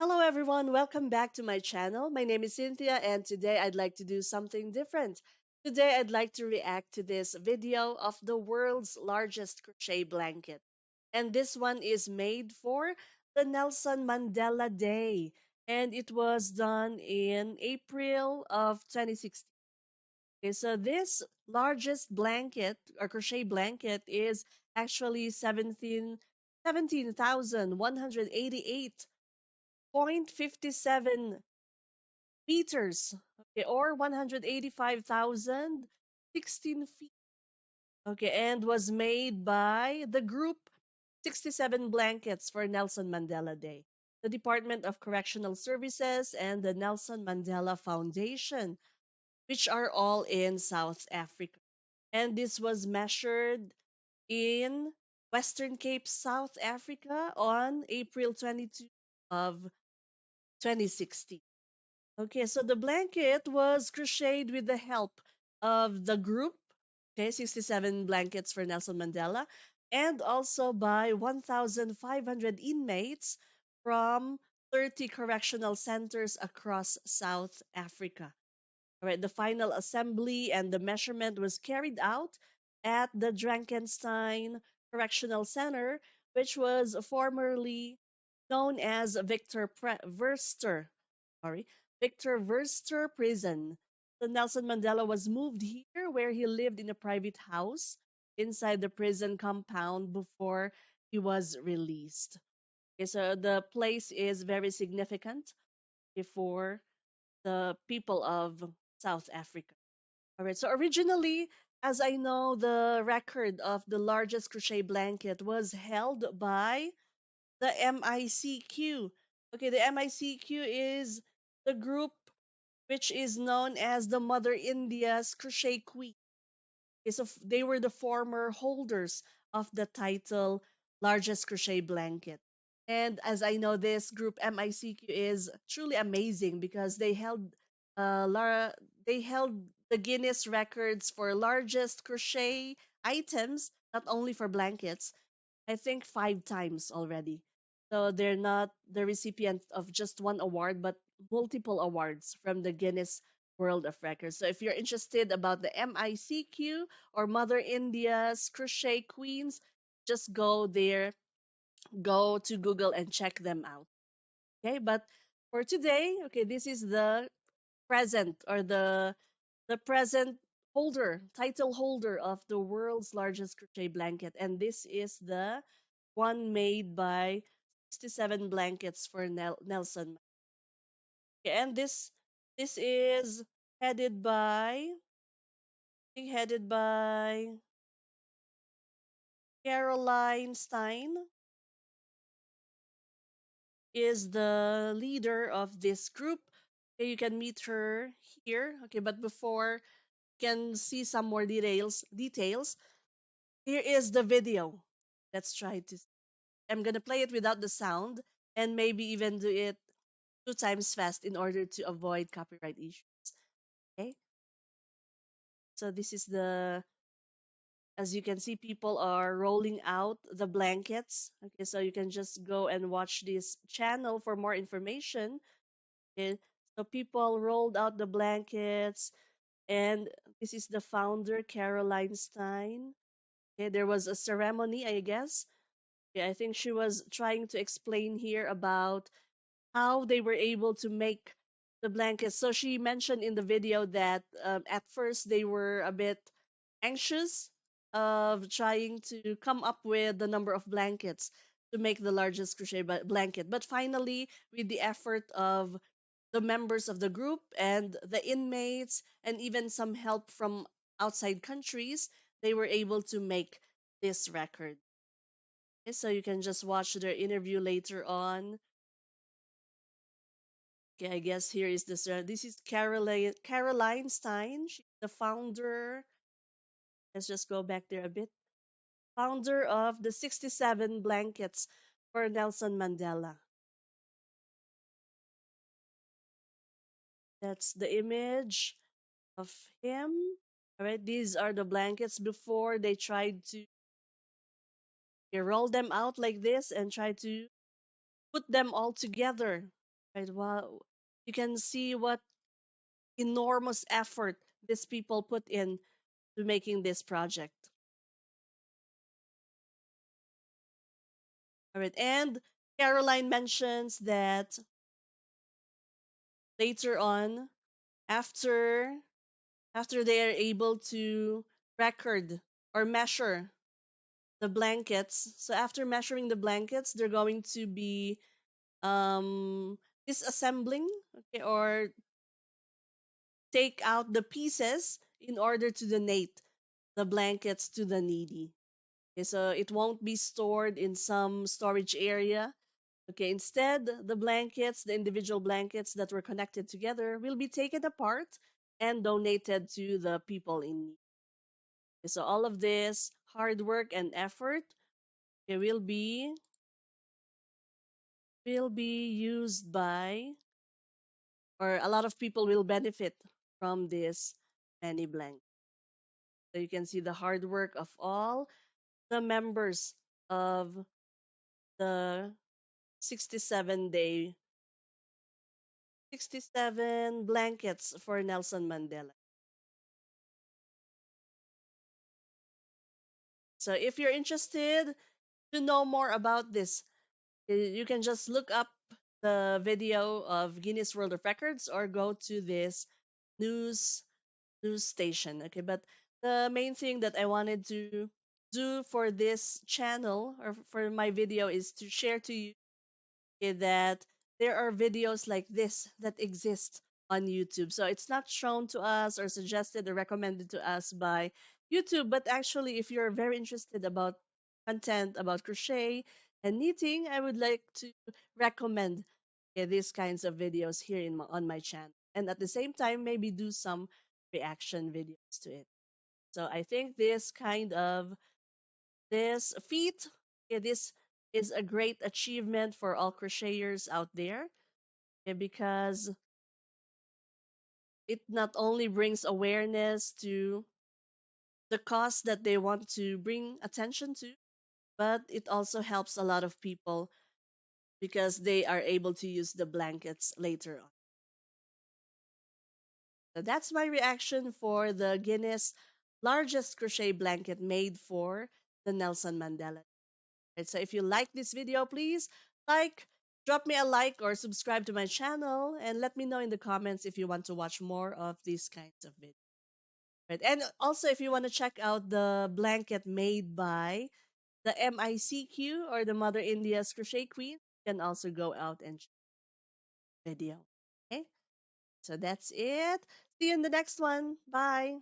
Hello everyone, welcome back to my channel. My name is Cynthia and today I'd like to do something different. Today I'd like to react to this video of the world's largest crochet blanket. And this one is made for the Nelson Mandela Day and it was done in April of 2016. Okay, so this largest blanket or crochet blanket is actually 17,188 0.57 meters, okay, or 185,016 feet, okay, and was made by the group 67 Blankets for Nelson Mandela Day, the Department of Correctional Services, and the Nelson Mandela Foundation, which are all in South Africa. And this was measured in Western Cape, South Africa on April 22 of 2016. Okay, so the blanket was crocheted with the help of the group, okay, 67 blankets for Nelson Mandela, and also by 1,500 inmates from 30 correctional centers across South Africa. All right, the final assembly and the measurement was carried out at the Drankenstein Correctional Center, which was formerly known as Verster, sorry, Victor Verster Prison. So Nelson Mandela was moved here, where he lived in a private house inside the prison compound before he was released. Okay, so the place is very significant for the people of South Africa. All right. So originally, as I know, the record of the largest crochet blanket was held by the MICQ. Okay, the MICQ is the group which is known as the Mother India's Crochet Queen. Okay, so they were the former holders of the title largest crochet blanket. And as I know, this group MICQ is truly amazing because uh, lar- they held the Guinness records for largest crochet items, not only for blankets, I think 5 times already. So they're not the recipient of just one award, but multiple awards from the Guinness World of Records. So if you're interested about the MICQ or Mother India's Crochet Queens, just go there, go to Google and check them out. Okay, but for today, okay, this is the present or the present title holder of the world's largest crochet blanket, and this is the one made by 67 blankets for Nelson. Okay, and this is headed by headed by Caroline Stein is the leader of this group. Okay, you can meet her here. Okay, but before you can see some more details. Here is the video. Let's try to. I'm gonna play it without the sound and maybe even do it 2 times fast in order to avoid copyright issues. Okay, so this is as you can see, people are rolling out the blankets. Okay, so you can just go and watch this channel for more information. Okay, so people rolled out the blankets, and this is the founder, Caroline Stein. Okay, there was a ceremony, I guess. Yeah, I think she was trying to explain here about how they were able to make the blankets. So she mentioned in the video that at first they were a bit anxious of trying to come up with the number of blankets to make the largest blanket. But finally, with the effort of the members of the group and the inmates, and even some help from outside countries, they were able to make this record. Okay, so you can just watch their interview later on. Okay, I guess here is this. This is Caroline Stein. She's the founder. Let's just go back there a bit. Founder of the 67 Blankets for Nelson Mandela. That's the image of him. All right, these are the blankets before they tried to roll them out like this and try to put them all together. right? Well, you can see what enormous effort these people put in to making this project. All right, and Caroline mentions that later on, after they are able to record or measure the blankets. So after measuring the blankets, they're going to be disassembling, okay, or take out the pieces in order to donate the blankets to the needy. Okay, so it won't be stored in some storage area. Okay, instead, the blankets, the individual blankets that were connected together, will be taken apart and donated to the people in need. Okay, so all of this hard work and effort, okay, will be used by, or a lot of people will benefit from this many blank. So you can see the hard work of all the members of the 67 67 blankets for Nelson Mandela. So if you're interested to know more about this, you can just look up the video of Guinness World of Records or go to this news news station. Okay, but the main thing that I wanted to do for this channel or for my video is to share to you, okay, that there are videos like this that exist on YouTube. So it's not shown to us or suggested or recommended to us by YouTube, but actually, if you're very interested about content about crochet and knitting, I would like to recommend, okay, these kinds of videos here on my channel. And at the same time, maybe do some reaction videos to it. So I think this feat, okay, this is a great achievement for all crocheters out there, okay, because it not only brings awareness to the cause that they want to bring attention to, but it also helps a lot of people because they are able to use the blankets later on. So that's my reaction for the Guinness largest crochet blanket made for the Nelson Mandela. Right, so if you like this video, please like, drop me a like or subscribe to my channel and let me know in the comments if you want to watch more of these kinds of videos. Right? And also if you want to check out the blanket made by the MICQ or the Mother India's Crochet Queen, you can also go out and check the video. Okay? So that's it. See you in the next one. Bye.